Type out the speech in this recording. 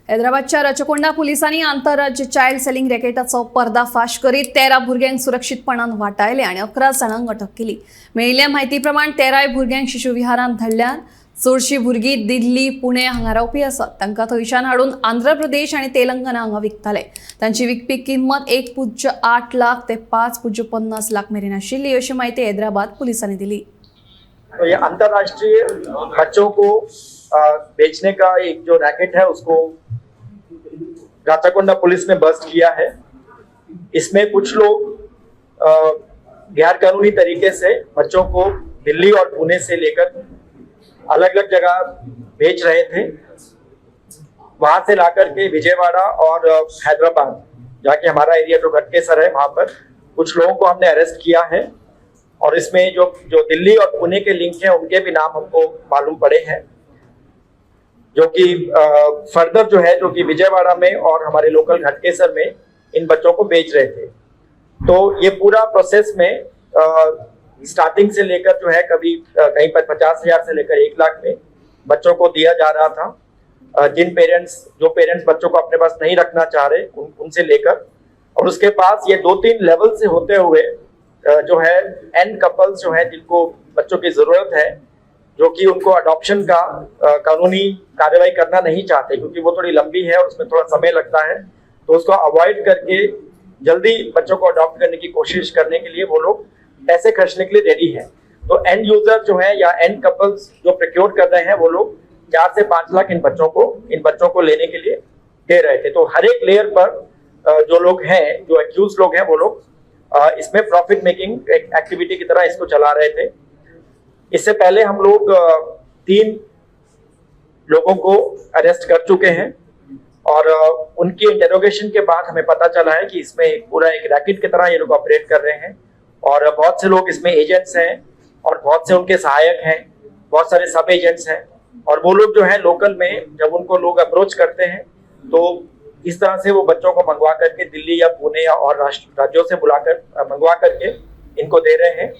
हैदराबादच्या रचकोंडा पोलिसांनी आंतरराज्य चाइल्ड सेलिंग रॅकेटाचो पर्दाफाश करीत 13 भुरग्यांक सुरक्षीतपणान वाटायले आणि 11 जाणांक अटक केली। मेळिल्ल्या म्हायती प्रमाण 13 भुरग्यांक शिशुविहारांत धाडल्यात। चडशीं भुरगीं दिल्ली, पुणे हांगा रावपी आसात। तांकां थंयच्यान हाडून आंध्र प्रदेश आणि तेलंगणा हांगा विकताले। तांची विकपी किंमत 1.8 लाख ते 5.50 लाख मेरेन आशिल्ली, अशी माहिती हैदराबाद पोलिसांनी दिली। तो ये अंतर्राष्ट्रीय बच्चों को बेचने का एक जो रैकेट है उसको राचाकोंडा पुलिस ने बस्ट किया है। इसमें कुछ लोग गैर कानूनी तरीके से बच्चों को दिल्ली और पुणे से लेकर अलग अलग जगह बेच रहे थे। वहां से लाकर के विजयवाड़ा और हैदराबाद जाके हमारा एरिया जो घटकेसर है वहां पर कुछ लोगों को हमने अरेस्ट किया है और इसमें जो दिल्ली और पुणे के लिंक हैं उनके भी नाम हमको मालूम पड़े हैं, जो कि फर्दर जो है जो कि विजयवाड़ा में और हमारे लोकल घटकेसर में इन बच्चों को बेच रहे थे। तो ये पूरा प्रोसेस में स्टार्टिंग से लेकर जो है कभी कहीं पर 50,000 से लेकर 1 लाख में बच्चों को दिया जा रहा था। जो पेरेंट्स बच्चों को अपने पास नहीं रखना चाह रहे उनसे लेकर, और उसके पास ये 2-3 लेवल से होते हुए जो है एन कपल्स जो है जिनको बच्चों की जरूरत है, जो कि उनको अडॉप्शन का कानूनी कार्रवाई करना नहीं चाहते क्योंकि वो थोड़ी लंबी है और उसमें थोड़ा समय लगता है, तो उसको अवॉइड करके जल्दी बच्चों को अडॉप्ट करने की कोशिश करने के लिए वो लोग पैसे खर्चने के लिए रेडी है। तो एंड यूजर जो है या एंड कपल्स जो प्रोक्योर कर रहे हैं वो लोग 4 से 5 लाख इन बच्चों को लेने के लिए दे रहे थे। तो हर एक लेयर पर जो लोग हैं, जो एक्यूज लोग हैं, वो लोग इसमें प्रॉफिट मेकिंग एक्टिविटी की तरह इसको चला रहे थे। इससे पहले हम लोग 3 लोगों को अरेस्ट कर चुके हैं और उनकी इंटेरोगेशन के बाद हमें पता चला है कि इसमें पूरा एक रैकेट की तरह ये लोग ऑपरेट कर रहे हैं और बहुत से लोग इसमें एजेंट्स हैं और बहुत से उनके सहायक हैं, बहुत सारे सब एजेंट्स हैं। और वो लोग जो है लोकल में जब उनको लोग अप्रोच करते हैं तो इस तरह से वो बच्चों को मंगवा करके दिल्ली या पुणे या और राज्यों से बुलाकर मंगवा करके इनको दे रहे हैं